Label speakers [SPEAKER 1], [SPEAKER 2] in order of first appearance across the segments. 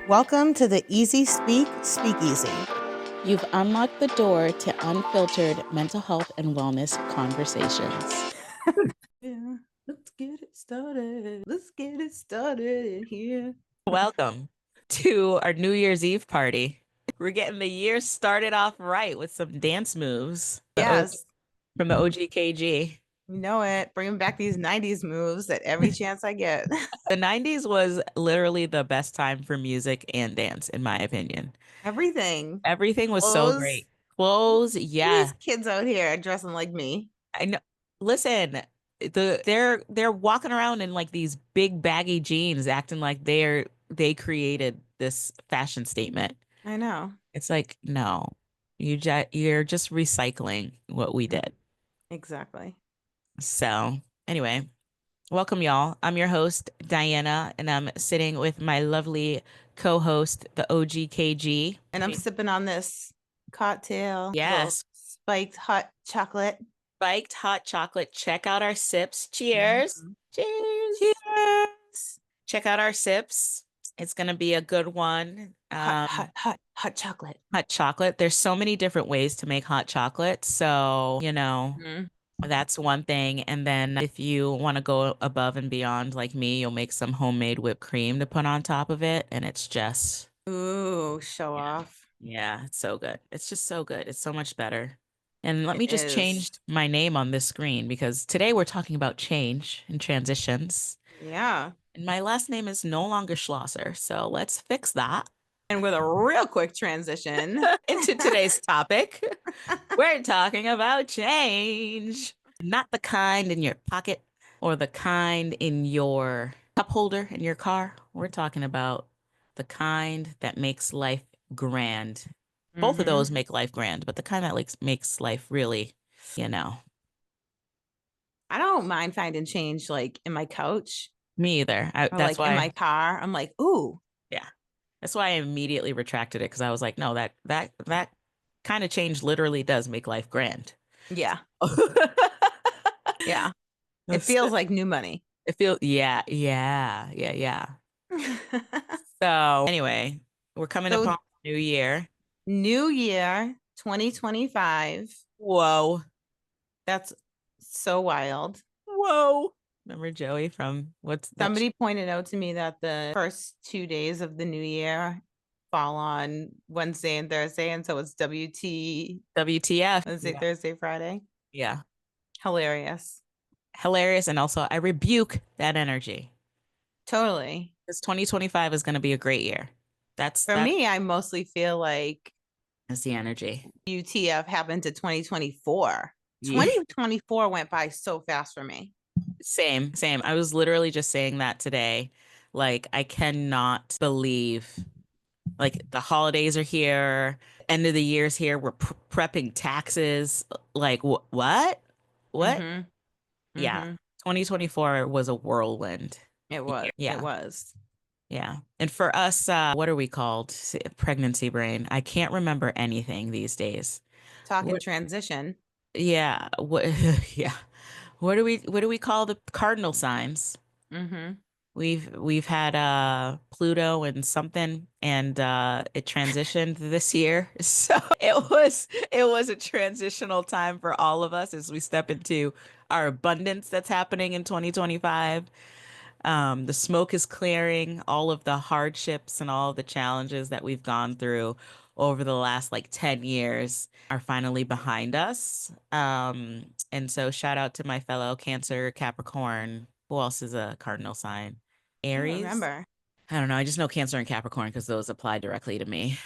[SPEAKER 1] Welcome to the Easy Speak Speakeasy.
[SPEAKER 2] You've unlocked the door to unfiltered mental health and wellness conversations.
[SPEAKER 1] Yeah, let's get it started. Let's get it started in here.
[SPEAKER 3] Welcome to our New Year's Eve party. We're getting the year started off right with some dance moves.
[SPEAKER 1] Yes,
[SPEAKER 3] From the OGKG.
[SPEAKER 1] you know it. Bringing back these 90s moves at every chance I get.
[SPEAKER 3] The 90s was literally the best time for music and dance, in my opinion.
[SPEAKER 1] Everything.
[SPEAKER 3] Everything was so
[SPEAKER 1] Clothes.
[SPEAKER 3] great. Clothes, yeah.
[SPEAKER 1] These kids out here dressing like me.
[SPEAKER 3] I know. Listen, they're walking around in like these big baggy jeans, acting like they created this fashion statement.
[SPEAKER 1] I know.
[SPEAKER 3] It's like, no, you're just recycling what we did.
[SPEAKER 1] Exactly.
[SPEAKER 3] So anyway, welcome y'all. I'm your host, Diana, and I'm sitting with my lovely co-host, the OGKG.
[SPEAKER 1] And I'm sipping on this cocktail.
[SPEAKER 3] Yes.
[SPEAKER 1] Spiked hot chocolate.
[SPEAKER 3] Spiked hot chocolate. Check out our sips. Cheers.
[SPEAKER 1] Mhm.
[SPEAKER 3] Cheers.
[SPEAKER 1] Cheers.
[SPEAKER 3] Check out our sips. It's gonna be a good one.
[SPEAKER 1] Hot chocolate.
[SPEAKER 3] Hot chocolate. There's so many different ways to make hot chocolate. So,
[SPEAKER 1] Mhm.
[SPEAKER 3] that's one thing. And then if you want to go above and beyond like me, you'll make some homemade whipped cream to put on top of it. And it's just,
[SPEAKER 1] Ooh, show off.
[SPEAKER 3] yeah, it's so good. It's just so good. It's so much better. And let
[SPEAKER 1] It
[SPEAKER 3] me just
[SPEAKER 1] is.
[SPEAKER 3] change my name on this screen because today we're talking about change and transitions.
[SPEAKER 1] Yeah.
[SPEAKER 3] And my last name is no longer Schlosser. So let's fix that.
[SPEAKER 1] And with a real quick transition
[SPEAKER 3] into today's topic, we're talking about change. Not the kind in your pocket or the kind in your cup holder in your car. We're talking about the kind that makes life grand. Both of those make life grand, but the kind that makes life really,
[SPEAKER 1] I don't mind finding change like in my couch
[SPEAKER 3] me either.
[SPEAKER 1] or
[SPEAKER 3] That's
[SPEAKER 1] like in
[SPEAKER 3] why,
[SPEAKER 1] my car. I'm like, ooh,
[SPEAKER 3] yeah, that's why I immediately retracted it because I was like, no, that kind of change literally does make life grand.
[SPEAKER 1] yeah, yeah. It feels like new money.
[SPEAKER 3] It feels, yeah. So anyway, we're coming
[SPEAKER 1] So
[SPEAKER 3] upon New Year.
[SPEAKER 1] New Year 2025.
[SPEAKER 3] Whoa,
[SPEAKER 1] That's so wild.
[SPEAKER 3] whoa. Remember Joey from what's that?
[SPEAKER 1] Somebody pointed out to me that the first 2 days of the new year fall on Wednesday and Thursday. And so it's
[SPEAKER 3] WTF?
[SPEAKER 1] Wednesday, Thursday, Friday.
[SPEAKER 3] Yeah,
[SPEAKER 1] Hilarious.
[SPEAKER 3] hilarious. And also, I rebuke that energy
[SPEAKER 1] Totally.
[SPEAKER 3] because 2025 is going to be a great year.
[SPEAKER 1] For me, I mostly feel like
[SPEAKER 3] That's the energy.
[SPEAKER 1] UTF happened to 2024.
[SPEAKER 3] Yeah.
[SPEAKER 1] 2024 went by so fast for me.
[SPEAKER 3] Same. I was literally just saying that today. Like, I cannot believe, like, the holidays are here, end of the year's here. We're prepping taxes. Like, what? What?
[SPEAKER 1] Mhm.
[SPEAKER 3] Yeah.
[SPEAKER 1] Mhm.
[SPEAKER 3] 2024 was a whirlwind.
[SPEAKER 1] It was.
[SPEAKER 3] Yeah.
[SPEAKER 1] It was.
[SPEAKER 3] Yeah. And for us, what are we called? Pregnancy brain. I can't remember anything these days.
[SPEAKER 1] Talking
[SPEAKER 3] What?
[SPEAKER 1] transition.
[SPEAKER 3] Yeah. What? Yeah. What do we call the cardinal signs?
[SPEAKER 1] Mhm.
[SPEAKER 3] We've had Pluto and something, and it transitioned this year. So it was a transitional time for all of us as we step into our abundance that's happening in 2025. The smoke is clearing. All of the hardships and all of the challenges that we've gone through over the last like 10 years are finally behind us. And so shout out to my fellow Cancer, Capricorn. Who else is a cardinal sign?
[SPEAKER 1] I don't
[SPEAKER 3] Aries.
[SPEAKER 1] remember.
[SPEAKER 3] I don't know. I just know Cancer and Capricorn because those apply directly to me.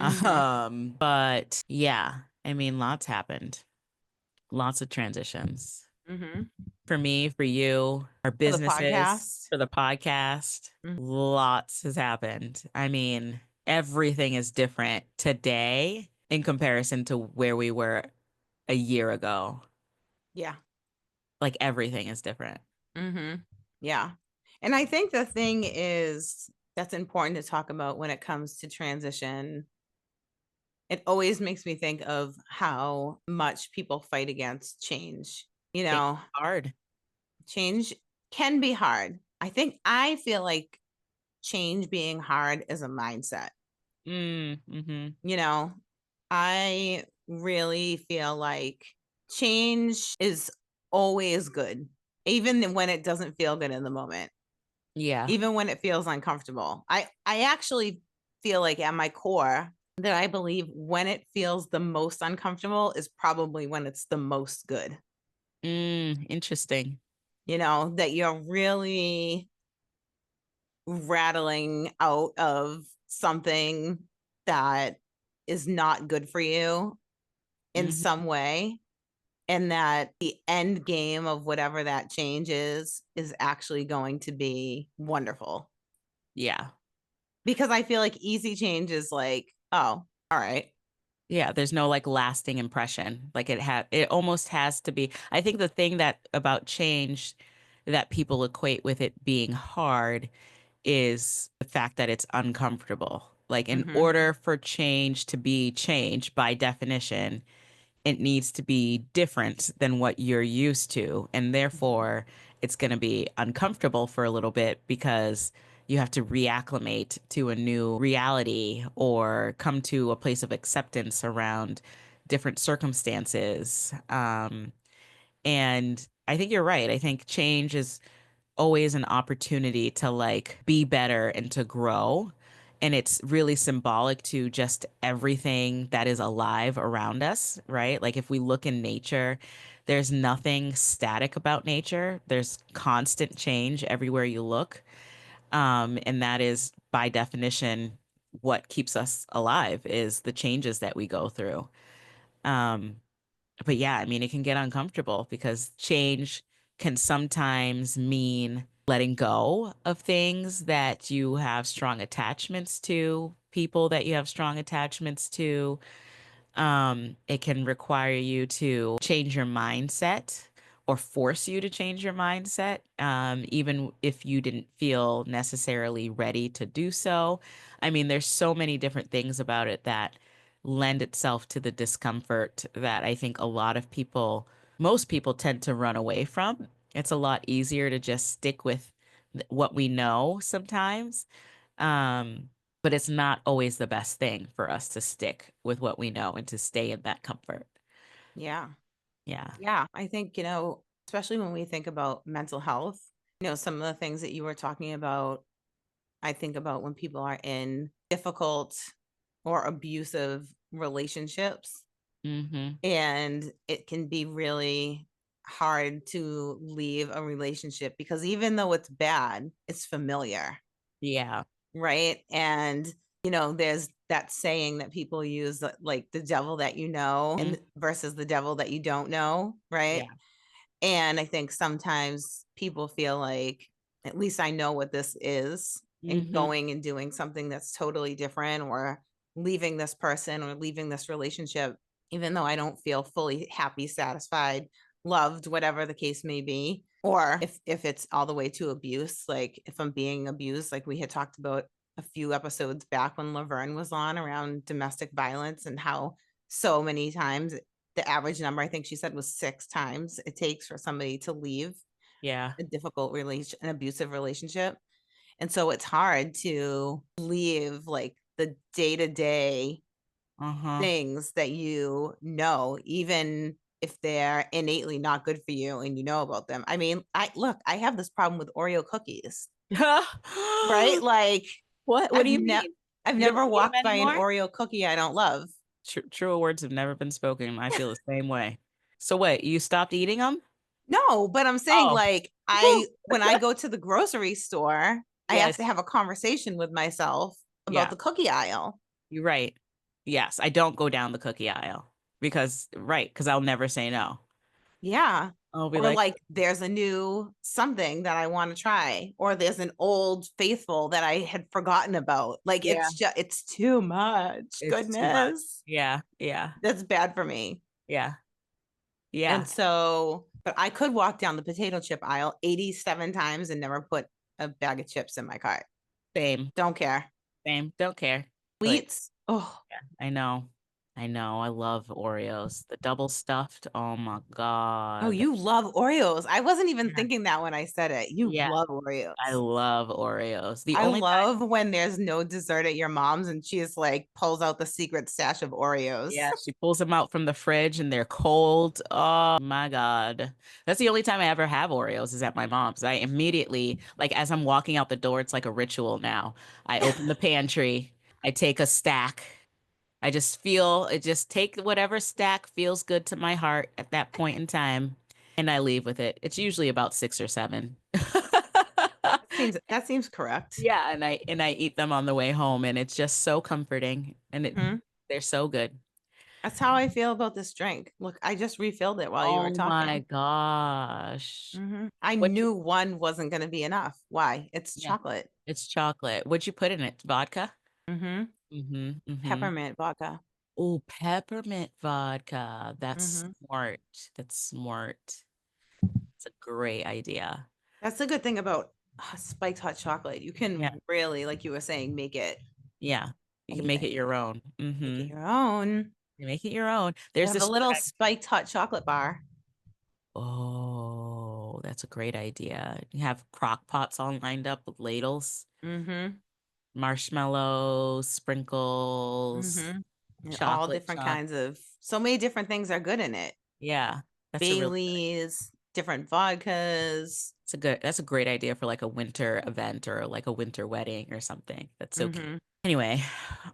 [SPEAKER 1] Mhm.
[SPEAKER 3] But yeah, I mean, lots happened. Lots of transitions
[SPEAKER 1] Mhm.
[SPEAKER 3] for me, for you, our
[SPEAKER 1] For the
[SPEAKER 3] businesses,
[SPEAKER 1] podcast.
[SPEAKER 3] for the podcast.
[SPEAKER 1] Mhm.
[SPEAKER 3] Lots has happened. I mean, everything is different today in comparison to where we were a year ago.
[SPEAKER 1] Yeah.
[SPEAKER 3] Like everything is different.
[SPEAKER 1] Mhm. Yeah. And I think the thing is that's important to talk about when it comes to transition. It always makes me think of how much people fight against change. You
[SPEAKER 3] It's
[SPEAKER 1] know,
[SPEAKER 3] hard.
[SPEAKER 1] change can be hard. I feel like change being hard is a mindset.
[SPEAKER 3] Mm-hmm.
[SPEAKER 1] You know, I really feel like change is always good, even when it doesn't feel good in the moment,
[SPEAKER 3] Yeah.
[SPEAKER 1] even when it feels uncomfortable. I actually feel like at my core that I believe when it feels the most uncomfortable is probably when it's the most good.
[SPEAKER 3] Interesting.
[SPEAKER 1] That you're really rattling out of something that is not good for you in
[SPEAKER 3] Hmm.
[SPEAKER 1] some way, and that the end game of whatever that change is actually going to be wonderful.
[SPEAKER 3] Yeah.
[SPEAKER 1] Because I feel like easy change is like, oh, all right.
[SPEAKER 3] Yeah, there's no like lasting impression. Like it almost has to be. I think the thing that about change that people equate with it being hard is the fact that it's uncomfortable. Like in
[SPEAKER 1] Mm-hmm.
[SPEAKER 3] order for change to be change by definition, it needs to be different than what you're used to. And therefore, it's going to be uncomfortable for a little bit because you have to reacclimate to a new reality or come to a place of acceptance around different circumstances. And I think you're right. I think change is always an opportunity to like be better and to grow. And it's really symbolic to just everything that is alive around us, right? Like if we look in nature, there's nothing static about nature. There's constant change everywhere you look. And that is by definition what keeps us alive is the changes that we go through. Um, but yeah, I mean, it can get uncomfortable because change can sometimes mean letting go of things that you have strong attachments to, people that you have strong attachments to. It can require you to change your mindset or force you to change your mindset, even if you didn't feel necessarily ready to do so. I mean, there's so many different things about it that lend itself to the discomfort that I think a lot of people, most people tend to run away from. It's a lot easier to just stick with what we know sometimes. Um, but it's not always the best thing for us to stick with what we know and to stay in that comfort.
[SPEAKER 1] Yeah.
[SPEAKER 3] Yeah.
[SPEAKER 1] Yeah. I think, especially when we think about mental health, some of the things that you were talking about, I think about when people are in difficult or abusive relationships,
[SPEAKER 3] Mm-hmm.
[SPEAKER 1] and it can be really hard to leave a relationship because even though it's bad, it's familiar,
[SPEAKER 3] Yeah.
[SPEAKER 1] right? And there's that saying that people use, like the devil that you know
[SPEAKER 3] Mm.
[SPEAKER 1] and versus the devil that you don't know, right?
[SPEAKER 3] Yeah.
[SPEAKER 1] And I think sometimes people feel like, at least I know what this is, and
[SPEAKER 3] Mm-hmm.
[SPEAKER 1] going and doing something that's totally different, or leaving this person or leaving this relationship, even though I don't feel fully happy, satisfied, loved, whatever the case may be. Or if it's all the way to abuse, like if I'm being abused, like we had talked about a few episodes back when Laverne was on around domestic violence, and how so many times the average number, I think she said, was 6 times it takes for somebody to leave
[SPEAKER 3] Yeah.
[SPEAKER 1] a difficult relation, an abusive relationship. And so it's hard to leave like the day to day
[SPEAKER 3] Uh-huh.
[SPEAKER 1] things that even if they're innately not good for you and you know about them. I mean, I have this problem with Oreo cookies, right? Like
[SPEAKER 3] What
[SPEAKER 1] I've
[SPEAKER 3] do you
[SPEAKER 1] never
[SPEAKER 3] mean?
[SPEAKER 1] I've
[SPEAKER 3] You don't
[SPEAKER 1] never
[SPEAKER 3] eat them
[SPEAKER 1] walked by an
[SPEAKER 3] anymore?
[SPEAKER 1] Oreo cookie I don't love.
[SPEAKER 3] Truer words have never been spoken. I feel the same way. So wait, you stopped eating them?
[SPEAKER 1] No, but I'm saying,
[SPEAKER 3] Oh.
[SPEAKER 1] like,
[SPEAKER 3] Whew.
[SPEAKER 1] when I go to the grocery store, I have to
[SPEAKER 3] Yes.
[SPEAKER 1] have a conversation with myself about
[SPEAKER 3] Yeah,
[SPEAKER 1] the cookie aisle.
[SPEAKER 3] you're right. Yes, I don't go down the cookie aisle because I'll never say no.
[SPEAKER 1] Yeah.
[SPEAKER 3] I'll be
[SPEAKER 1] Or
[SPEAKER 3] like,
[SPEAKER 1] like there's a new something that I want to try, or there's an old faithful that I had forgotten about. Like
[SPEAKER 3] yeah,
[SPEAKER 1] it's too much.
[SPEAKER 3] it's too much.
[SPEAKER 1] Goodness.
[SPEAKER 3] Yeah, yeah,
[SPEAKER 1] That's bad for me.
[SPEAKER 3] yeah,
[SPEAKER 1] And
[SPEAKER 3] yeah.
[SPEAKER 1] so, but I could walk down the potato chip aisle 87 times and never put a bag of chips in my cart.
[SPEAKER 3] Same,
[SPEAKER 1] Don't care.
[SPEAKER 3] same. Don't care. Like,
[SPEAKER 1] Sweets. Oh,
[SPEAKER 3] yeah, I know. I know. I love Oreos. The double stuffed. Oh my
[SPEAKER 1] Oh,
[SPEAKER 3] God.
[SPEAKER 1] you love Oreos. I wasn't even
[SPEAKER 3] Yeah.
[SPEAKER 1] thinking that when I said it. You
[SPEAKER 3] Yeah.
[SPEAKER 1] love
[SPEAKER 3] I
[SPEAKER 1] Oreos.
[SPEAKER 3] love Oreos. The
[SPEAKER 1] I
[SPEAKER 3] only time,
[SPEAKER 1] love when there's no dessert at your mom's and she's like pulls out the secret stash of Oreos.
[SPEAKER 3] yeah, she pulls them out from the fridge and they're cold. Oh my God. That's the only time I ever have Oreos is at my mom's. I immediately, like, as I'm walking out the door, it's like a ritual now. I open the pantry, I take a stack. I just feel it, just take whatever stack feels good to my heart at that point in time, and I leave with it. It's usually about six or seven.
[SPEAKER 1] That seems correct.
[SPEAKER 3] Yeah, and I eat them on the way home, and it's just so comforting, and
[SPEAKER 1] Hmm.
[SPEAKER 3] they're so good.
[SPEAKER 1] That's how I feel about this drink. Look, I just refilled it while you were
[SPEAKER 3] Oh my
[SPEAKER 1] talking.
[SPEAKER 3] gosh.
[SPEAKER 1] I
[SPEAKER 3] What you,
[SPEAKER 1] knew one wasn't going to be enough. Why? It's
[SPEAKER 3] yeah,
[SPEAKER 1] chocolate.
[SPEAKER 3] it's chocolate. What'd you put in it? Vodka?
[SPEAKER 1] Hmm.
[SPEAKER 3] Mm-hmm. Mm-hmm.
[SPEAKER 1] Peppermint vodka.
[SPEAKER 3] Oh, peppermint vodka. That's
[SPEAKER 1] Hmm.
[SPEAKER 3] smart. That's smart. It's a great idea.
[SPEAKER 1] That's the good thing about spiked hot chocolate. You
[SPEAKER 3] Yeah.
[SPEAKER 1] can really, like you were saying, make it
[SPEAKER 3] Yeah. You can make it
[SPEAKER 1] anything.
[SPEAKER 3] your own.
[SPEAKER 1] Make it
[SPEAKER 3] Mm-hmm.
[SPEAKER 1] your own.
[SPEAKER 3] You make it your own.
[SPEAKER 1] You
[SPEAKER 3] There's
[SPEAKER 1] have a
[SPEAKER 3] this
[SPEAKER 1] little
[SPEAKER 3] one.
[SPEAKER 1] spiked hot chocolate bar.
[SPEAKER 3] Oh, that's a great idea. You have crock pots all lined up with ladles,
[SPEAKER 1] Hmm.
[SPEAKER 3] marshmallows, sprinkles,
[SPEAKER 1] Hmm. All
[SPEAKER 3] chocolate
[SPEAKER 1] different
[SPEAKER 3] chunk.
[SPEAKER 1] kinds of, so many different things are good in it.
[SPEAKER 3] Yeah, that's a really good.
[SPEAKER 1] Baileys, different vodkas.
[SPEAKER 3] That's a great idea for like a winter event or like a winter wedding or something. That's so cute.
[SPEAKER 1] Hmm.
[SPEAKER 3] Anyway,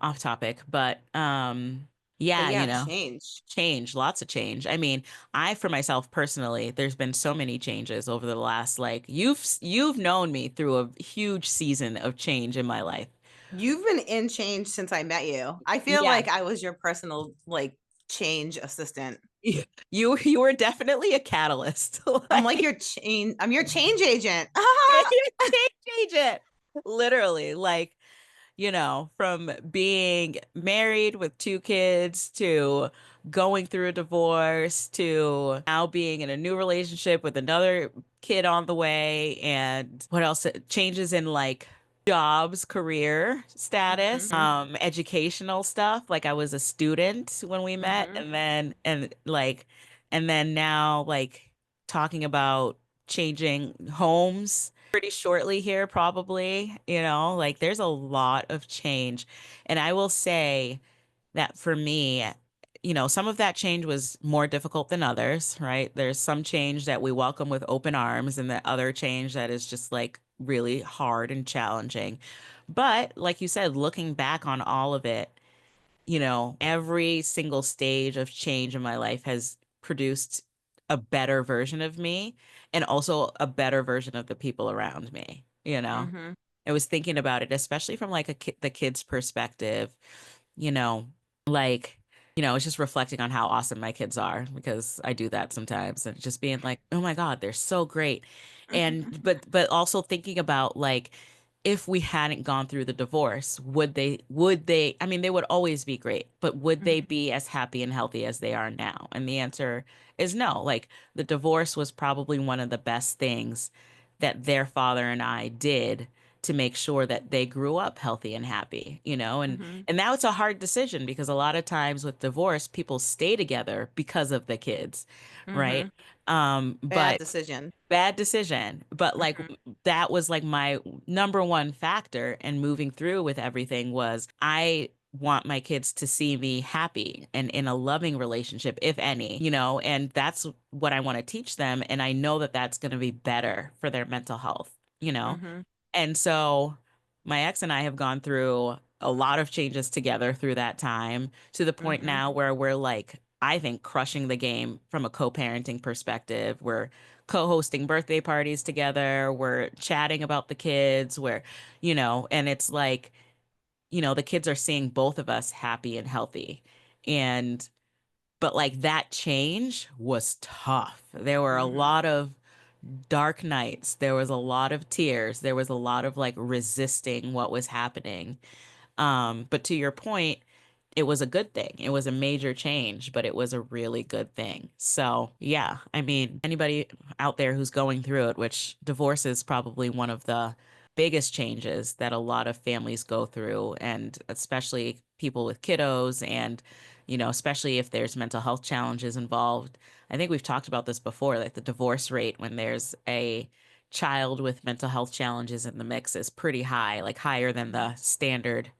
[SPEAKER 3] off topic, but
[SPEAKER 1] But
[SPEAKER 3] yeah,
[SPEAKER 1] yeah, change.
[SPEAKER 3] change, lots of change. I mean, I for myself personally, there's been so many changes over the last like you've known me through a huge season of change in my life.
[SPEAKER 1] You've been in change since I met you. I feel
[SPEAKER 3] Yeah.
[SPEAKER 1] like I was your personal like change assistant.
[SPEAKER 3] You were definitely a catalyst.
[SPEAKER 1] I'm like
[SPEAKER 3] Like
[SPEAKER 1] your change. I'm your change agent.
[SPEAKER 3] change agent. Literally, like from being married with two kids to going through a divorce to now being in a new relationship with another kid on the way. And what else? Changes in like jobs, career status,
[SPEAKER 1] Hmm.
[SPEAKER 3] educational stuff. Like I was a student when we met,
[SPEAKER 1] Hmm.
[SPEAKER 3] and then now like talking about changing homes pretty shortly here, probably. Like there's a lot of change. And I will say that for me, some of that change was more difficult than others, right? There's some change that we welcome with open arms, and the other change that is just like really hard and challenging. But like you said, looking back on all of it, every single stage of change in my life has produced a better version of me and also a better version of the people around me.
[SPEAKER 1] Hmm.
[SPEAKER 3] I was thinking about it, especially from like the kid's perspective, you know, like, it's just reflecting on how awesome my kids are because I do that sometimes and just being like, oh my God, they're so great. And but also thinking about like if we hadn't gone through the divorce, would they, I mean, they would always be great, but would they
[SPEAKER 1] Hmm.
[SPEAKER 3] be as happy and healthy as they are now? And the answer is no. Like the divorce was probably one of the best things that their father and I did to make sure that they grew up healthy and happy. And
[SPEAKER 1] Hmm.
[SPEAKER 3] and now it's a hard decision because a lot of times with divorce, people stay together because of the kids,
[SPEAKER 1] Hmm.
[SPEAKER 3] right?
[SPEAKER 1] Bad
[SPEAKER 3] But
[SPEAKER 1] decision.
[SPEAKER 3] bad decision. But like
[SPEAKER 1] Hmm.
[SPEAKER 3] that was like my number one factor and moving through with everything was I want my kids to see me happy and in a loving relationship, if any, and that's what I want to teach them. And I know that that's going to be better for their mental health.
[SPEAKER 1] Hmm.
[SPEAKER 3] And so my ex and I have gone through a lot of changes together through that time to the point
[SPEAKER 1] Hmm.
[SPEAKER 3] now where we're like, I think, crushing the game from a co-parenting perspective. We're co-hosting birthday parties together. We're chatting about the kids. And it's like, the kids are seeing both of us happy and healthy. And, but like that change was tough. There were a
[SPEAKER 1] Hmm.
[SPEAKER 3] lot of dark nights. There was a lot of tears. There was a lot of like resisting what was happening. But to your point, it was a good thing. It was a major change, but it was a really good thing. So, yeah, I mean, anybody out there who's going through it, which divorce is probably one of the biggest changes that a lot of families go through, and especially people with kiddos, and especially if there's mental health challenges involved. I think we've talked about this before, like the divorce rate when there's a child with mental health challenges in the mix is pretty high, like higher than the standard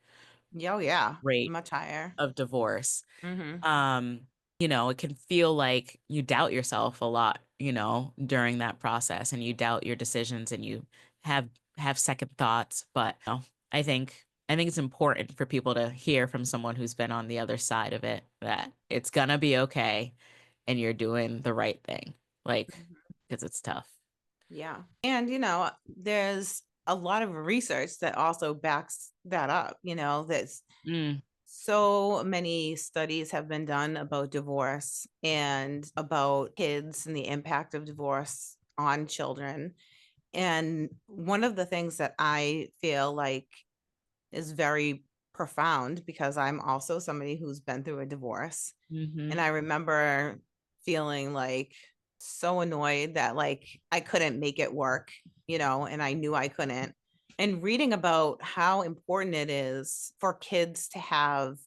[SPEAKER 1] Oh, yeah,
[SPEAKER 3] rate
[SPEAKER 1] much higher.
[SPEAKER 3] of divorce.
[SPEAKER 1] Mhm.
[SPEAKER 3] um it can feel like you doubt yourself a lot, during that process, and you doubt your decisions, and you have second thoughts. But I think it's important for people to hear from someone who's been on the other side of it that it's gonna be okay and you're doing the right thing, like,
[SPEAKER 1] Mhm.
[SPEAKER 3] because it's tough.
[SPEAKER 1] Yeah. And, there's a lot of research that also backs that up, that's
[SPEAKER 3] Mm,
[SPEAKER 1] so many studies have been done about divorce and about kids and the impact of divorce on children. And one of the things that I feel like is very profound, because I'm also somebody who's been through a divorce.
[SPEAKER 3] mm-hmm.
[SPEAKER 1] And I remember feeling like so annoyed that like I couldn't make it work, and I knew I couldn't. And reading about how important it is for kids to have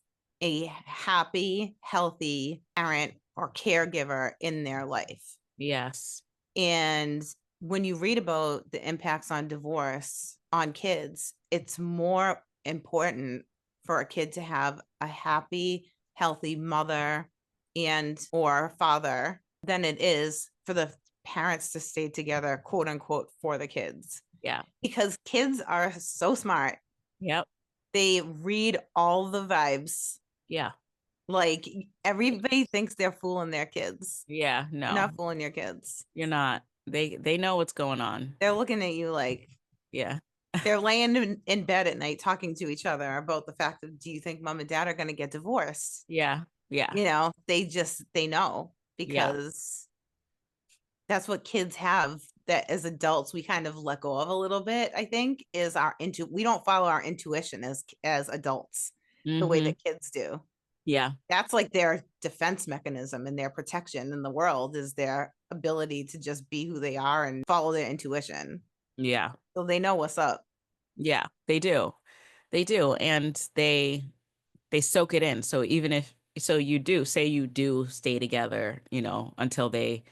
[SPEAKER 1] a happy, healthy parent or caregiver in their life.
[SPEAKER 3] Yes.
[SPEAKER 1] And when you read about the impacts on divorce on kids, it's more important for a kid to have a happy, healthy mother and or father than it is for the parents to stay together, quote unquote, for the kids.
[SPEAKER 3] Yeah.
[SPEAKER 1] Because kids are so smart.
[SPEAKER 3] Yep.
[SPEAKER 1] They read all the vibes.
[SPEAKER 3] Yeah.
[SPEAKER 1] Like everybody thinks they're fooling their kids.
[SPEAKER 3] Yeah.
[SPEAKER 1] You're
[SPEAKER 3] No,
[SPEAKER 1] not fooling your kids.
[SPEAKER 3] you're not. They know what's going on.
[SPEAKER 1] They're looking at you like
[SPEAKER 3] Yeah.
[SPEAKER 1] they're laying in bed at night talking to each other about the fact of, do you think mom and dad are going to get divorced?
[SPEAKER 3] Yeah. Yeah.
[SPEAKER 1] They know,
[SPEAKER 3] Yeah.
[SPEAKER 1] because that's what kids have that as adults we kind of let go of a little bit. I think is we don't follow our intuition as adults the way
[SPEAKER 3] Mm-hmm.
[SPEAKER 1] that kids do.
[SPEAKER 3] Yeah.
[SPEAKER 1] That's like their defense mechanism and their protection in the world, is their ability to just be who they are and follow their intuition.
[SPEAKER 3] Yeah.
[SPEAKER 1] So they know what's up.
[SPEAKER 3] Yeah. They do. They do. And they soak it in. So even if so you do say you do stay together, until they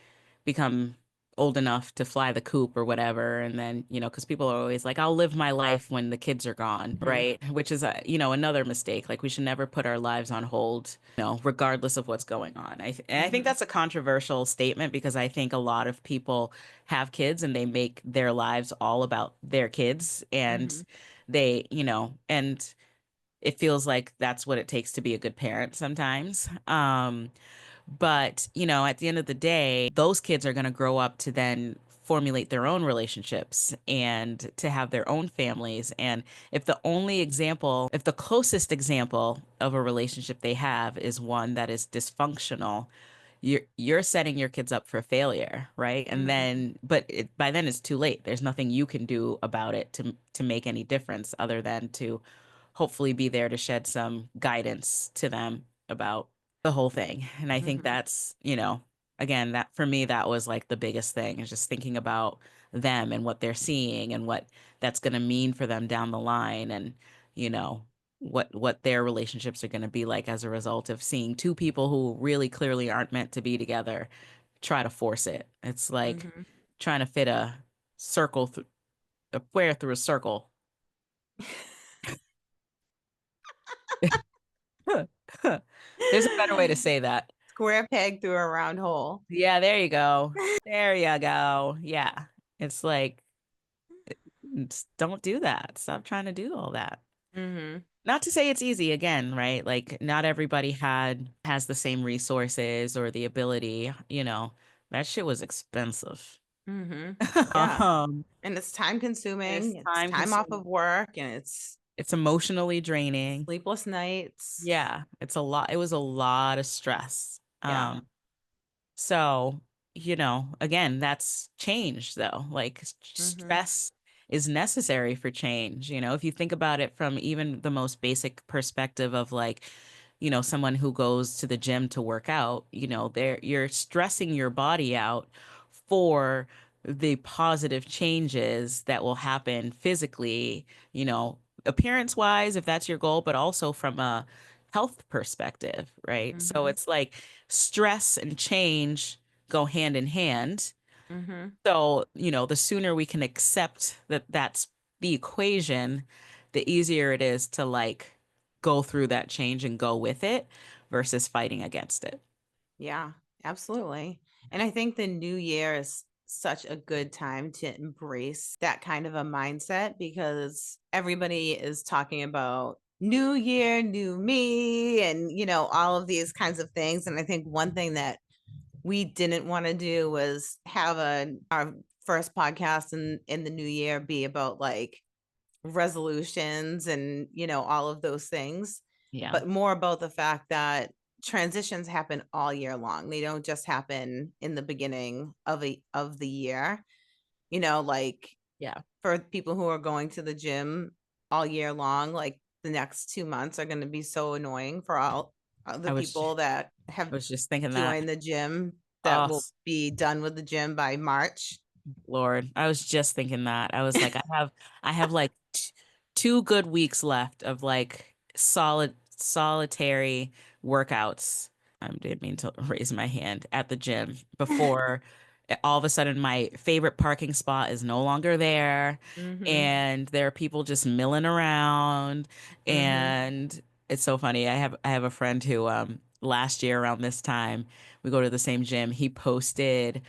[SPEAKER 3] become old enough to fly the coop or whatever, and then, because people are always like, I'll live my life when the kids are gone,
[SPEAKER 1] Mhm.
[SPEAKER 3] right? Which is another mistake. Like, we should never put our lives on hold, regardless of what's going on. And I think
[SPEAKER 1] Mhm.
[SPEAKER 3] that's a controversial statement, because I think a lot of people have kids and they make their lives all about their kids, and
[SPEAKER 1] Mhm.
[SPEAKER 3] and it feels like that's what it takes to be a good parent sometimes. But, at the end of the day, those kids are going to grow up to then formulate their own relationships and to have their own families. And if the closest example of a relationship they have is one that is dysfunctional, you're setting your kids up for failure, right? And
[SPEAKER 1] Mhm.
[SPEAKER 3] then, but by then it's too late. There's nothing you can do about it to make any difference other than to hopefully be there to shed some guidance to them about the whole thing. And I think
[SPEAKER 1] Mhm.
[SPEAKER 3] that's, again, that for me, that was like the biggest thing, is just thinking about them and what they're seeing and what that's going to mean for them down the line. And, you know, what their relationships are going to be like as a result of seeing two people who really clearly aren't meant to be together try to force it. It's like
[SPEAKER 1] Mhm.
[SPEAKER 3] trying to fit a square through a circle. There's a better way to say that.
[SPEAKER 1] Square peg through a round hole.
[SPEAKER 3] Yeah, there you go. There you go. Yeah. It's like, don't do that. Stop trying to do all that.
[SPEAKER 1] Mhm.
[SPEAKER 3] Not to say it's easy again, right? Like, not everybody has the same resources or the ability, That shit was expensive.
[SPEAKER 1] Mhm. Yeah.
[SPEAKER 3] Um,
[SPEAKER 1] And it's time
[SPEAKER 3] it's
[SPEAKER 1] consuming. It's
[SPEAKER 3] time
[SPEAKER 1] time off
[SPEAKER 3] consuming.
[SPEAKER 1] of work, and it's
[SPEAKER 3] It's emotionally draining.
[SPEAKER 1] sleepless nights.
[SPEAKER 3] Yeah, it's a lot. It was a lot of stress.
[SPEAKER 1] Yeah.
[SPEAKER 3] So, again, that's change though. Like,
[SPEAKER 1] Mhm.
[SPEAKER 3] stress is necessary for change. If you think about it from even the most basic perspective of like, someone who goes to the gym to work out, you're stressing your body out for the positive changes that will happen physically, appearance wise, if that's your goal, but also from a health perspective, right? So
[SPEAKER 1] Mm-hmm.
[SPEAKER 3] it's like stress and change go hand in hand.
[SPEAKER 1] Mm-hmm.
[SPEAKER 3] So, the sooner we can accept that that's the equation, the easier it is to like go through that change and go with it versus fighting against it.
[SPEAKER 1] Yeah, absolutely. And I think the new year is such a good time to embrace that kind of a mindset because everybody is talking about new year, new me, and, all of these kinds of things. And I think one thing that we didn't want to do was have our first podcast in the new year be about like resolutions and all of those things,
[SPEAKER 3] Yeah.
[SPEAKER 1] but more about the fact that transitions happen all year long. They don't just happen in the beginning of the year. Like
[SPEAKER 3] Yeah.
[SPEAKER 1] for people who are going to the gym all year long, like the next 2 months are going to be so annoying for all the
[SPEAKER 3] I was
[SPEAKER 1] people that
[SPEAKER 3] I
[SPEAKER 1] have
[SPEAKER 3] was just thinking that.
[SPEAKER 1] joined the gym that
[SPEAKER 3] Oh,
[SPEAKER 1] will be done with the gym by March.
[SPEAKER 3] Lord, I was just thinking that. I was like, I have like two good weeks left of like solitary workouts. I didn't mean to raise my hand at the gym before all of a sudden my favorite parking spot is no longer there,
[SPEAKER 1] Mhm.
[SPEAKER 3] and there are people just milling around,
[SPEAKER 1] Mhm.
[SPEAKER 3] and it's so funny. I have a friend who last year around this time we go to the same gym. He posted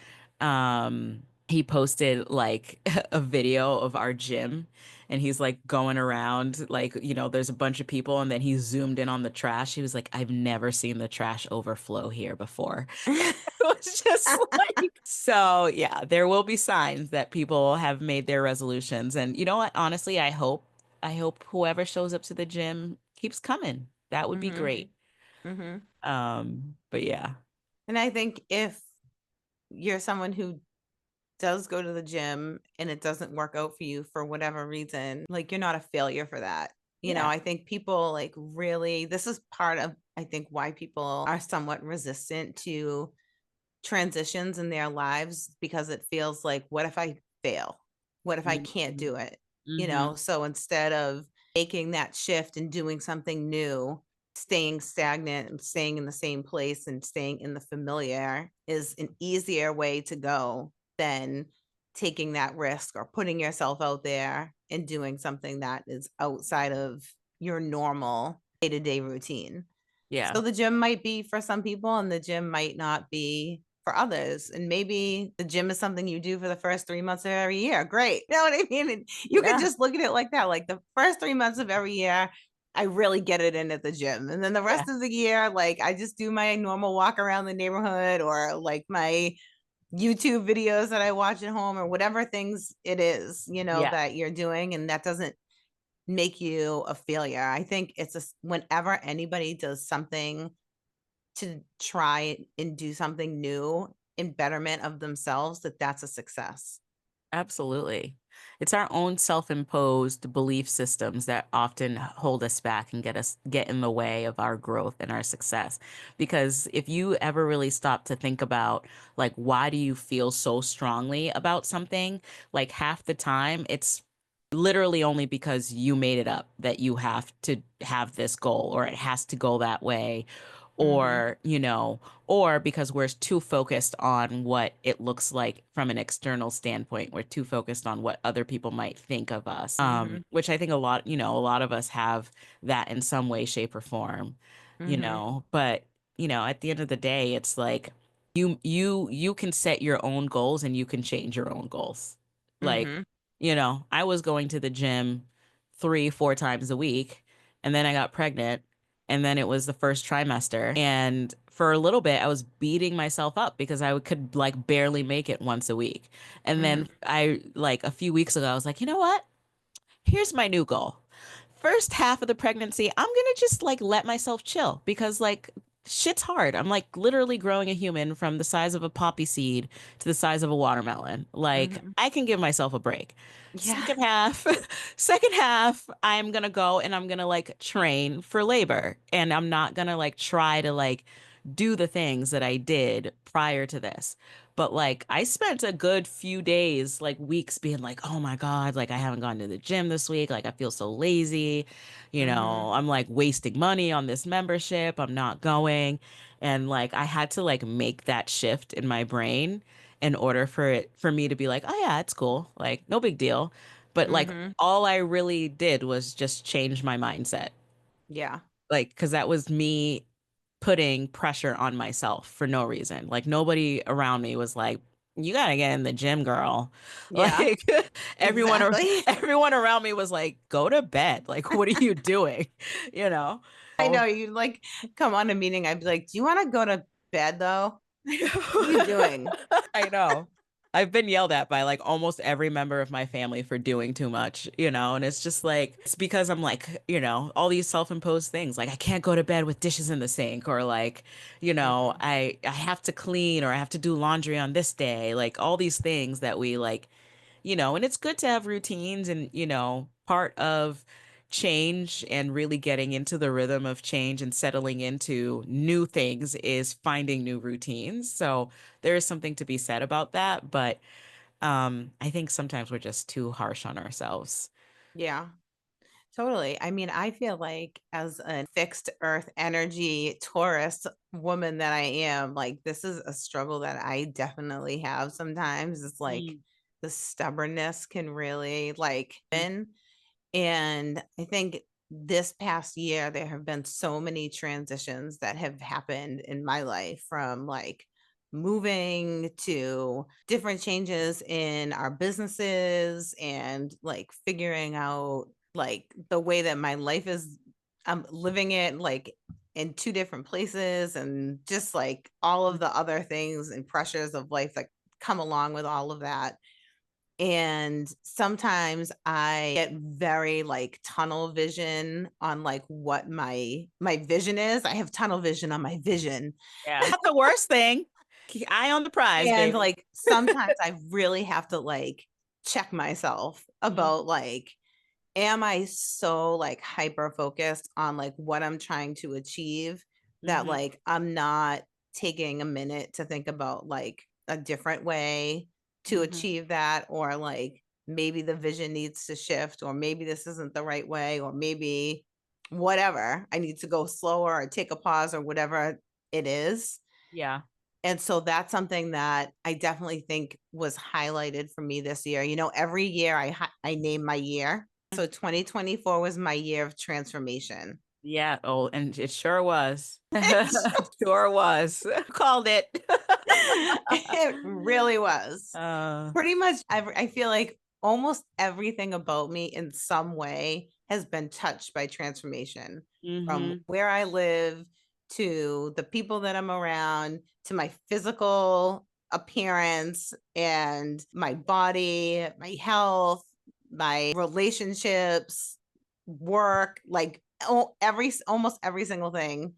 [SPEAKER 3] like a video of our gym, and he's like going around like, there's a bunch of people, and then he zoomed in on the trash. He was like, I've never seen the trash overflow here before. It was just like, so yeah, there will be signs that people have made their resolutions. And you know what? Honestly, I hope whoever shows up to the gym keeps coming. That would be
[SPEAKER 1] Mhm.
[SPEAKER 3] great.
[SPEAKER 1] Mhm.
[SPEAKER 3] But yeah.
[SPEAKER 1] And I think if you're someone who does go to the gym and it doesn't work out for you for whatever reason, like you're not a failure for that.
[SPEAKER 3] Yeah.
[SPEAKER 1] I think people like really, this is part of, I think, why people are somewhat resistant to transitions in their lives because it feels like, what if I fail? What if I can't
[SPEAKER 3] Mhm.
[SPEAKER 1] do it?
[SPEAKER 3] Mhm.
[SPEAKER 1] So instead of making that shift and doing something new, staying stagnant and staying in the same place and staying in the familiar is an easier way to go than taking that risk or putting yourself out there and doing something that is outside of your normal day-to-day routine.
[SPEAKER 3] Yeah.
[SPEAKER 1] So the gym might be for some people and the gym might not be for others. And maybe the gym is something you do for the first 3 months of every year. Great. You know what I mean? And you could
[SPEAKER 3] Yeah.
[SPEAKER 1] just look at it like that. Like the first 3 months of every year, I really get it in at the gym. And then the
[SPEAKER 3] Yeah.
[SPEAKER 1] rest of the year, like I just do my normal walk around the neighborhood or like my YouTube videos that I watch at home or whatever things it is,
[SPEAKER 3] Yeah.
[SPEAKER 1] that you're doing. And that doesn't make you a failure. I think whenever anybody does something to try and do something new in betterment of themselves, that's a success.
[SPEAKER 3] Absolutely. It's our own self-imposed belief systems that often hold us back and get in the way of our growth and our success. Because if you ever really stop to think about like why do you feel so strongly about something, like half the time it's literally only because you made it up that you have to have this goal or it has to go that way,
[SPEAKER 1] Mm-hmm.
[SPEAKER 3] or because we're too focused on what it looks like from an external standpoint. We're too focused on what other people might think of us,
[SPEAKER 1] Mm-hmm.
[SPEAKER 3] which I think a lot of us have that in some way, shape, or form,
[SPEAKER 1] Mm-hmm.
[SPEAKER 3] but at the end of the day, it's like you can set your own goals and you can change your own goals. Like,
[SPEAKER 1] Mm-hmm.
[SPEAKER 3] I was going to the gym 3, 4 times a week, and then I got pregnant, and then it was the first trimester, and for a little bit I was beating myself up because I could like barely make it once a week. And
[SPEAKER 1] Mm-hmm.
[SPEAKER 3] then I like a few weeks ago I was like, you know what? Here's my new goal. First half of the pregnancy, I'm gonna just like let myself chill because like shit's hard. I'm like literally growing a human from the size of a poppy seed to the size of a watermelon. Like
[SPEAKER 1] Mm-hmm.
[SPEAKER 3] I can give myself a break.
[SPEAKER 1] Yeah.
[SPEAKER 3] Second half, second half, I'm gonna go and I'm gonna like train for labor. And I'm not gonna like try to like do the things that I did prior to this. But like I spent a good few days, like weeks being like, oh my God, like I haven't gone to the gym this week. Like I feel so lazy.
[SPEAKER 1] Mm-hmm.
[SPEAKER 3] I'm like wasting money on this membership. I'm not going. And like I had to like make that shift in my brain in order for me to be like, oh yeah, it's cool. Like no big deal. But like
[SPEAKER 1] Mm-hmm.
[SPEAKER 3] all I really did was just change my mindset.
[SPEAKER 1] Yeah.
[SPEAKER 3] Like, because that was me putting pressure on myself for no reason. Like nobody around me was like, "You gotta get in the gym, girl."
[SPEAKER 1] Yeah.
[SPEAKER 3] Like
[SPEAKER 1] Exactly.
[SPEAKER 3] everyone around me was like, "Go to bed." Like, what are you doing? You know?
[SPEAKER 1] I
[SPEAKER 3] Oh.
[SPEAKER 1] know you like come on a meeting. I'd be like, "Do you want to go to bed though? What are you doing?"
[SPEAKER 3] I know. I've been yelled at by like almost every member of my family for doing too much, and it's just like it's because I'm like, all these self-imposed things. Like I can't go to bed with dishes in the sink or like,
[SPEAKER 1] Mm-hmm.
[SPEAKER 3] I have to clean or I have to do laundry on this day. Like all these things that we like, and it's good to have routines and, part of change and really getting into the rhythm of change and settling into new things is finding new routines. So there is something to be said about that, but I think sometimes we're just too harsh on ourselves.
[SPEAKER 1] Yeah. Totally. I mean, I feel like as a fixed earth energy Taurus woman that I am, like this is a struggle that I definitely have sometimes. It's like
[SPEAKER 3] Mm,
[SPEAKER 1] the stubbornness can really like and I think this past year, there have been so many transitions that have happened in my life from like moving to different changes in our businesses and like figuring out like the way that my life is. I'm living it like in two different places and just like all of the other things and pressures of life that come along with all of that. And sometimes I get very like tunnel vision on like what my vision is. I have tunnel vision on my vision.
[SPEAKER 3] yeah. Not the worst thing. Keep eye on the prize,
[SPEAKER 1] And
[SPEAKER 3] baby.
[SPEAKER 1] like sometimes I really have to like check myself about like am I so like hyper focused on like what I'm trying to achieve that
[SPEAKER 3] Mm-hmm.
[SPEAKER 1] like I'm not taking a minute to think about like a different way to
[SPEAKER 3] Hmm.
[SPEAKER 1] achieve that, or like maybe the vision needs to shift, or maybe this isn't the right way, or maybe whatever I need to go slower or take a pause or whatever it is.
[SPEAKER 3] Yeah.
[SPEAKER 1] And so that's something that I definitely think was highlighted for me this year. You know, every year I name my year. So 2024 was my year of transformation.
[SPEAKER 3] Yeah. Oh, and it sure was. Sure was. Called it.
[SPEAKER 1] It really was.
[SPEAKER 3] Uh,
[SPEAKER 1] Pretty much I feel like almost everything about me in some way has been touched by transformation, from
[SPEAKER 3] mm-hmm.
[SPEAKER 1] where I live to the people that I'm around to my physical appearance and my body, my health, my relationships, work, like every almost every single thing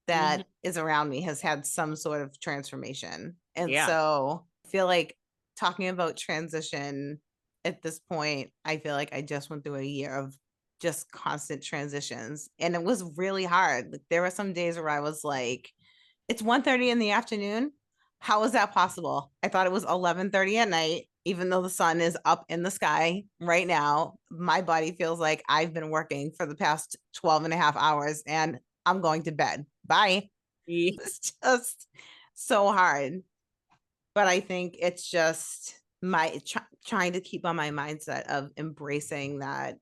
[SPEAKER 3] Mm-hmm.
[SPEAKER 1] that is around me has had some sort of transformation. And
[SPEAKER 3] Yeah.
[SPEAKER 1] so I feel like talking about transition at this point, I feel like I just went through a year of just constant transitions. And it was really hard. Like, there were some days where I was like, it's 1:30 in the afternoon. How is that possible? I thought it was 11:30 at night, even though the sun is up in the sky right now. My body feels like I've been working for the past 12 and a half hours and I'm going to bed. Bye.
[SPEAKER 3] Ye-
[SPEAKER 1] It's just so hard. But I think it's just my trying to keep on my mindset of embracing that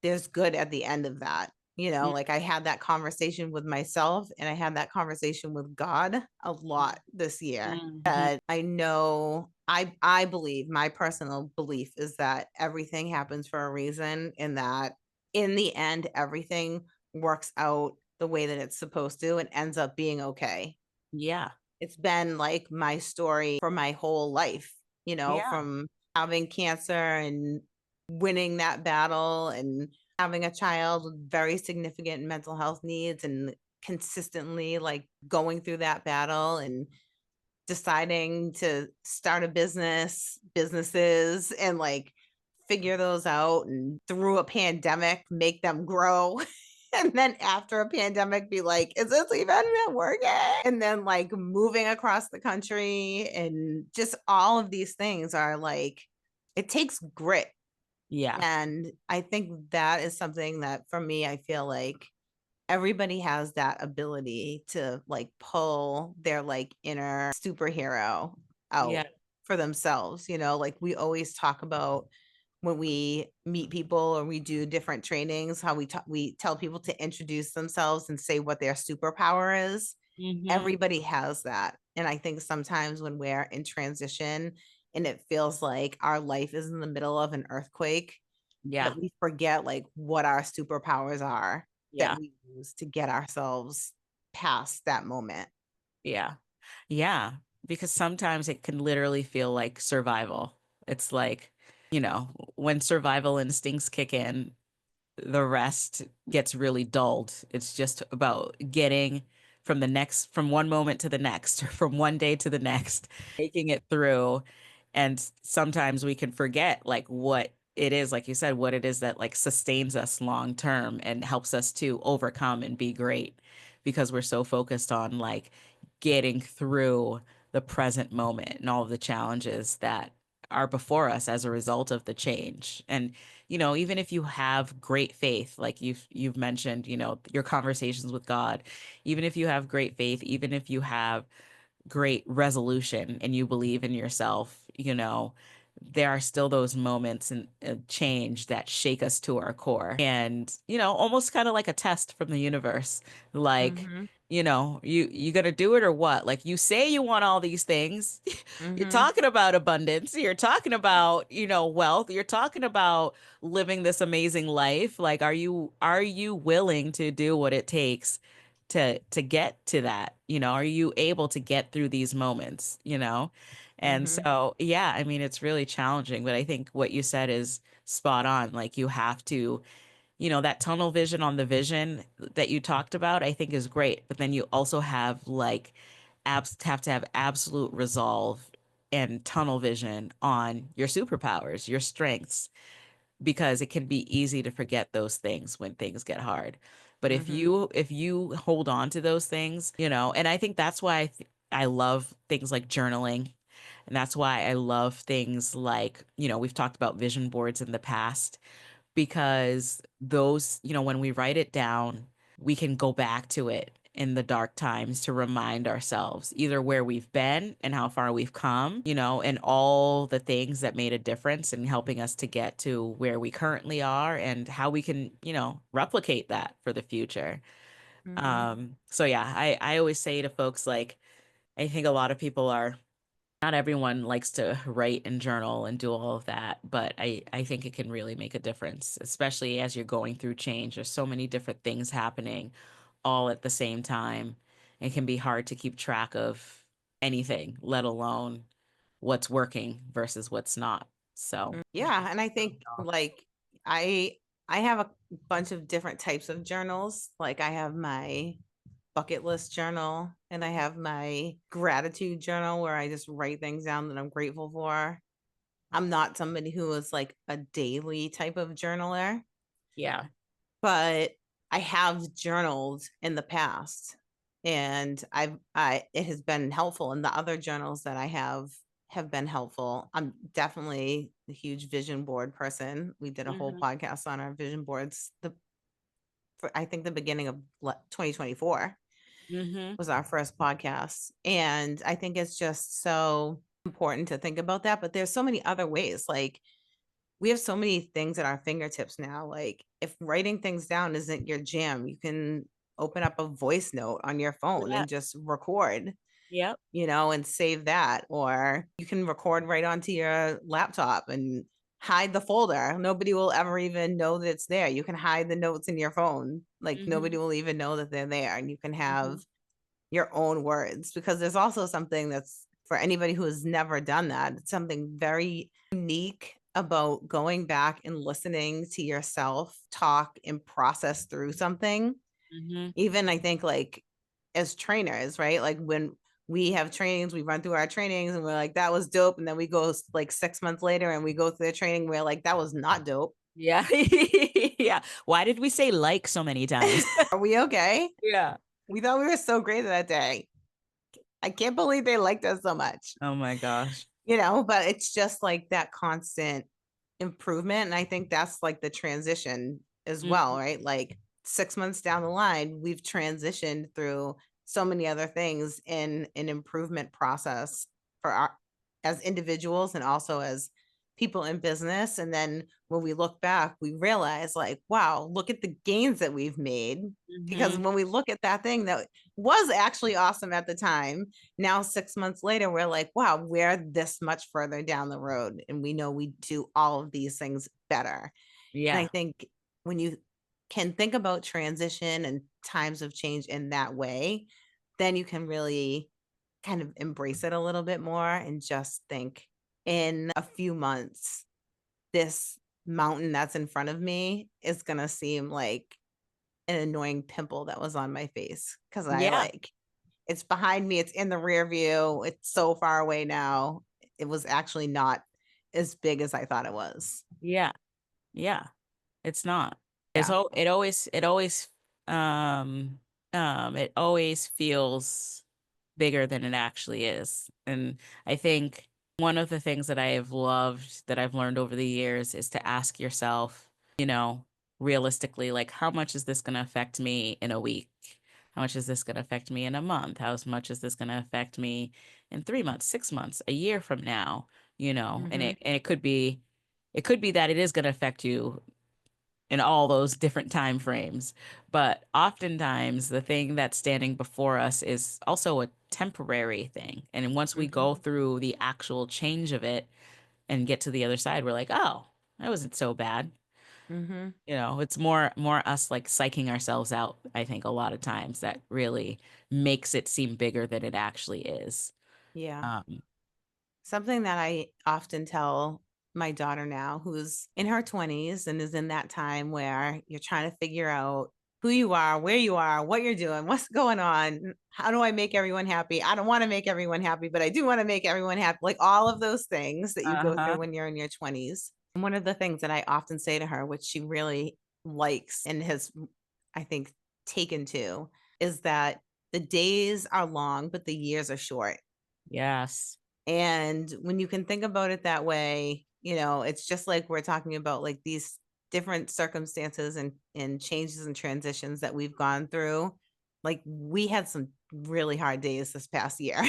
[SPEAKER 1] there's good at the end of that. You know, like I had that conversation with myself and I had that conversation with God a lot this year.
[SPEAKER 3] Mm-hmm.
[SPEAKER 1] That I know I believe, my personal belief is that everything happens for a reason, and that in the end everything works out the way that it's supposed to and ends up being okay.
[SPEAKER 3] Yeah.
[SPEAKER 1] It's been like my story for my whole life, you know,
[SPEAKER 3] Yeah.
[SPEAKER 1] from having cancer and winning that battle and having a child with very significant mental health needs and consistently like going through that battle and deciding to start a businesses and like figure those out, and through a pandemic make them grow. And then after a pandemic, be like, is this even working? And then like moving across the country and just all of these things are like, it takes grit.
[SPEAKER 3] Yeah.
[SPEAKER 1] And I think that is something that for me, I feel like everybody has that ability to like pull their like inner superhero
[SPEAKER 3] Yeah.
[SPEAKER 1] out for themselves. Like we always talk about when we meet people or we do different trainings, how we tell people to introduce themselves and say what their superpower is.
[SPEAKER 3] Mm-hmm.
[SPEAKER 1] Everybody has that. And I think sometimes when we're in transition and it feels like our life is in the middle of an earthquake,
[SPEAKER 3] Yeah.
[SPEAKER 1] that we forget like what our superpowers are that
[SPEAKER 3] Yeah.
[SPEAKER 1] we use to get ourselves past that moment.
[SPEAKER 3] Yeah. Yeah. Because sometimes it can literally feel like survival. It's like, when survival instincts kick in, the rest gets really dulled. It's just about getting from one moment to the next, or from one day to the next, making it through. And sometimes we can forget like what it is, like you said, what it is that like sustains us long term and helps us to overcome and be great, because we're so focused on like getting through the present moment and all of the challenges that are before us as a result of the change. And even if you have great faith, like you've mentioned, your conversations with God, even if you have great faith, even if you have great resolution and you believe in yourself, there are still those moments in change that shake us to our core. And, almost kind of like a test from the universe. Like,
[SPEAKER 1] Mm-hmm.
[SPEAKER 3] you gonna do it or what? Like you say you want all these things. You're
[SPEAKER 1] Mm-hmm.
[SPEAKER 3] talking about abundance. You're talking about, wealth. You're talking about living this amazing life. Like, are you willing to do what it takes to get to that? Are you able to get through these moments? And
[SPEAKER 1] Mm-hmm.
[SPEAKER 3] so, yeah, I mean, it's really challenging, but I think what you said is spot on. Like, you have to, that tunnel vision on the vision that you talked about, I think is great. But then you also have like, have to have absolute resolve and tunnel vision on your superpowers, your strengths, because it can be easy to forget those things when things get hard. But if
[SPEAKER 1] Mm-hmm.
[SPEAKER 3] you hold on to those things, and I think that's why I love things like journaling. And that's why I love things like, we've talked about vision boards in the past, because those, when we write it down, we can go back to it in the dark times to remind ourselves either where we've been and how far we've come, and all the things that made a difference in helping us to get to where we currently are, and how we can, replicate that for the future.
[SPEAKER 1] Mm-hmm.
[SPEAKER 3] So yeah, I always say to folks, like, I think a lot of people are, not everyone likes to write and journal and do all of that, but I think it can really make a difference, especially as you're going through change. There's so many different things happening all at the same time. It can be hard to keep track of anything, let alone what's working versus what's not. So,
[SPEAKER 1] Yeah, and I think like I I have a bunch of different types of journals. Like I have my bucket list journal and I have my gratitude journal where I just write things down that I'm grateful for. I'm not somebody who is like a daily type of journaler,
[SPEAKER 3] yeah.
[SPEAKER 1] but I have journaled in the past and I it has been helpful, and the other journals that I have been helpful. I'm definitely a huge vision board person. We did a whole
[SPEAKER 3] Hmm.
[SPEAKER 1] podcast on our vision boards for I think the beginning of 2024
[SPEAKER 3] Hmm.
[SPEAKER 1] was our first podcast. And I think it's just so important to think about that. But there's so many other ways. Like we have so many things at our fingertips now. Like if writing things down isn't your jam, you can open up a voice note on your phone
[SPEAKER 3] Yeah.
[SPEAKER 1] and just record,
[SPEAKER 3] Yep.
[SPEAKER 1] and save that. Or you can record right onto your laptop and hide the folder. Nobody will ever even know that it's there. You can hide the notes in your phone. Like nobody
[SPEAKER 3] Hmm.
[SPEAKER 1] will even know that they're there. And you can
[SPEAKER 3] Hmm.
[SPEAKER 1] have your own words, because there's also something that's for anybody who has never done that. It's something very unique about going back and listening to yourself talk and process through something.
[SPEAKER 3] Hmm.
[SPEAKER 1] Even I think like as trainers, right? Like when we have trainings, we run through our trainings and we're like, that was dope. And then we go like 6 months later and we go through the training, we're like, that was not dope.
[SPEAKER 3] Yeah. Yeah. Why did we say like so many times?
[SPEAKER 1] Are we okay?
[SPEAKER 3] Yeah.
[SPEAKER 1] We thought we were so great that day. I can't believe they liked us so much.
[SPEAKER 3] Oh my gosh.
[SPEAKER 1] But it's just like that constant improvement. And I think that's like the transition as well,
[SPEAKER 3] Mhm.
[SPEAKER 1] right? Like 6 months down the line, we've transitioned through so many other things in an improvement process for our as individuals and also as people in business. And then when we look back, we realize like, wow, look at the gains that we've made. Because
[SPEAKER 3] Mhm.
[SPEAKER 1] when we look at that thing that was actually awesome at the time, now 6 months later, we're like, wow, we're this much further down the road. And we know we do all of these things better. And I
[SPEAKER 3] Yeah.
[SPEAKER 1] think when you can think about transition and times of change in that way, then you can really kind of embrace it a little bit more and just think in a few months, this mountain that's in front of me is going to seem like an annoying pimple that was on my face because I
[SPEAKER 3] Yeah.
[SPEAKER 1] like it's behind me, it's in the rear view, it's so far away now. It was actually not as big as I thought it was.
[SPEAKER 3] Yeah. Yeah. It's not.
[SPEAKER 1] Yeah.
[SPEAKER 3] Um it always feels bigger than it actually is. And I think one of the things that I have loved that I've learned over the years is to ask yourself, you know, realistically, like how much is this going to affect me in a week? How much is this going to affect me in a month? How much is this going to affect me in 3 months, 6 months, a year from now? And
[SPEAKER 1] Mhm.
[SPEAKER 3] it could be that it is going to affect you in all those different time frames. But oftentimes, the thing that's standing before us is also a temporary thing. And once we
[SPEAKER 1] Mhm.
[SPEAKER 3] go through the actual change of it and get to the other side, we're like, oh, that wasn't so bad.
[SPEAKER 1] Mhm.
[SPEAKER 3] It's more us like psyching ourselves out, I think, a lot of times that really makes it seem bigger than it actually is.
[SPEAKER 1] Yeah.
[SPEAKER 3] Um,
[SPEAKER 1] Something that I often tell my daughter now, who's in her 20s and is in that time where you're trying to figure out who you are, where you are, what you're doing, what's going on, how do I make everyone happy? I don't want to make everyone happy, but I do want to make everyone happy. Like all of those things that you go through
[SPEAKER 3] uh-huh.
[SPEAKER 1] when you're in your 20s. And one of the things that I often say to her, which she really likes and has, I think, taken to, is that the days are long, but the years are short.
[SPEAKER 3] Yes.
[SPEAKER 1] And when you can think about it that way, it's just like we're talking about like these different circumstances and changes and transitions that we've gone through. Like we had some really hard days this past year.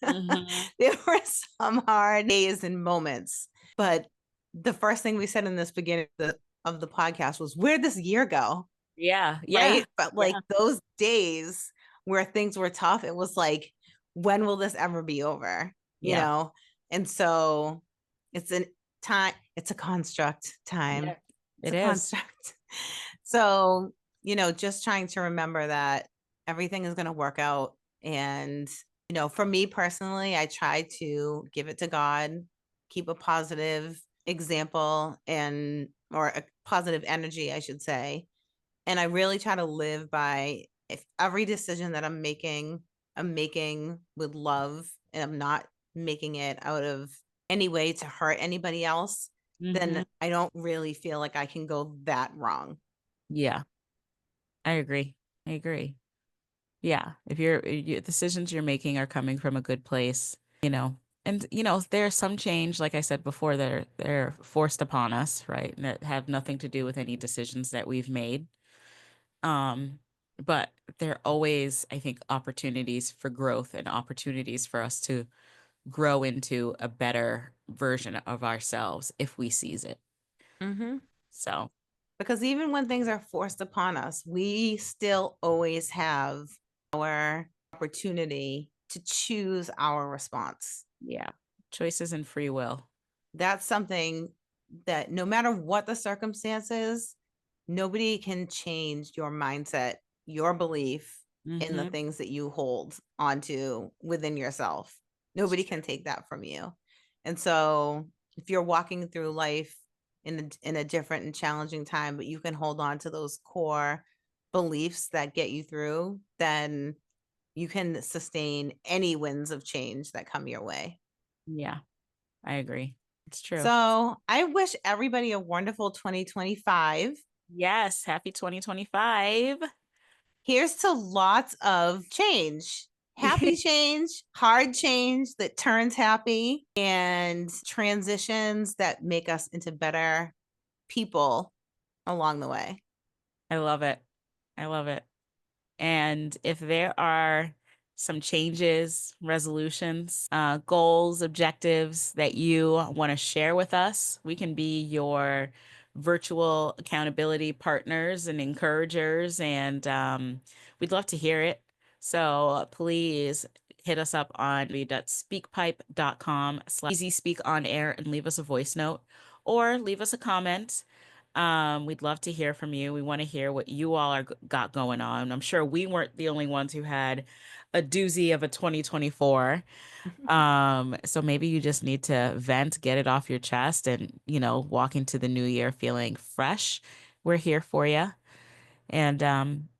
[SPEAKER 3] Hmm.
[SPEAKER 1] There were some hard days and moments. But the first thing we said in this beginning of the podcast was, where'd this year go?
[SPEAKER 3] Yeah. Yeah.
[SPEAKER 1] Right? But like
[SPEAKER 3] Yeah.
[SPEAKER 1] those days where things were tough, it was like, when will this ever be over? You
[SPEAKER 3] Yeah.
[SPEAKER 1] know? And so it's a time, it's a construct
[SPEAKER 3] Yeah.
[SPEAKER 1] time. It's
[SPEAKER 3] It
[SPEAKER 1] a
[SPEAKER 3] is.
[SPEAKER 1] construct. So, just trying to remember that everything is going to work out. And, for me personally, I try to give it to God, keep a positive example or a positive energy, I should say, and I really try to live by if every decision that I'm making with love and I'm not making it out of any way to hurt anybody else,
[SPEAKER 3] Hmm.
[SPEAKER 1] then I don't really feel like I can go that wrong.
[SPEAKER 3] Yeah. I agree. I agree. Yeah. If your decisions you're making are coming from a good place, and there's some change, like I said before, they're forced upon us, right? And that have nothing to do with any decisions that we've made. Um, but there are always, I think, opportunities for growth and opportunities for us to grow into a better version of ourselves if we seize it.
[SPEAKER 1] Hmm.
[SPEAKER 3] So,
[SPEAKER 1] Because even when things are forced upon us, we still always have our opportunity to choose our response.
[SPEAKER 3] yeah, choices and free will.
[SPEAKER 1] That's something that no matter what the circumstances, nobody can change your mindset, your belief in the
[SPEAKER 3] Hmm.
[SPEAKER 1] things that you hold onto within yourself.
[SPEAKER 3] It's
[SPEAKER 1] Nobody
[SPEAKER 3] true.
[SPEAKER 1] can take that from you. And so if you're walking through life in a different and challenging time, but you can hold on to those core beliefs that get you through, then you can sustain any winds of change that come your way.
[SPEAKER 3] Yeah, I agree. It's true.
[SPEAKER 1] So I wish everybody a wonderful 2025.
[SPEAKER 3] Yes. Happy 2025.
[SPEAKER 1] Here's to lots of change. Happy change, hard change that turns happy, and transitions that make us into better people along the way.
[SPEAKER 3] I love it. I love it. And if there are some changes, resolutions, goals, objectives that you want to share with us, we can be your virtual accountability partners and encouragers. And we'd love to hear it. So please hit us up on www.speakpipe.com/easy speak on air and leave us a voice note or leave us a comment. We'd love to hear from you. We want to hear what you all are got going on. I'm sure we weren't the only ones who had a doozy of a 2024. So maybe you just need to vent, get it off your chest, and walk into the new year feeling fresh. We're here for you. And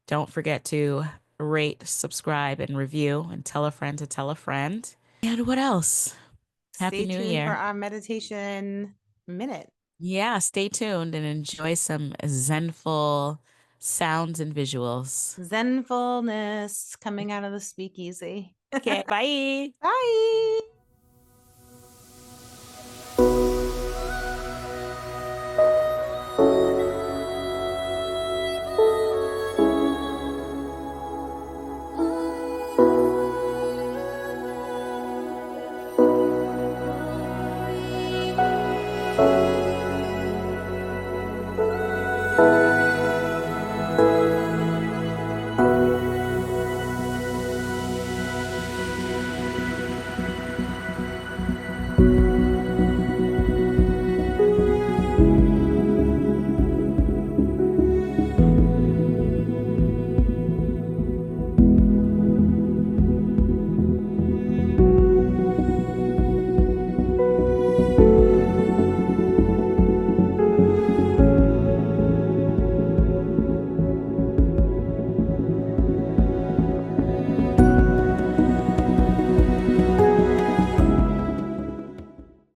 [SPEAKER 3] don't forget to rate, subscribe, and review, and tell a friend to tell a friend. And what else? Happy
[SPEAKER 1] Stay
[SPEAKER 3] New
[SPEAKER 1] tuned for
[SPEAKER 3] Year.
[SPEAKER 1] our meditation minute.
[SPEAKER 3] Yeah, stay tuned and enjoy some zenful sounds and visuals.
[SPEAKER 1] Zenfulness coming out of the speakeasy.
[SPEAKER 3] Okay, bye.
[SPEAKER 1] Bye.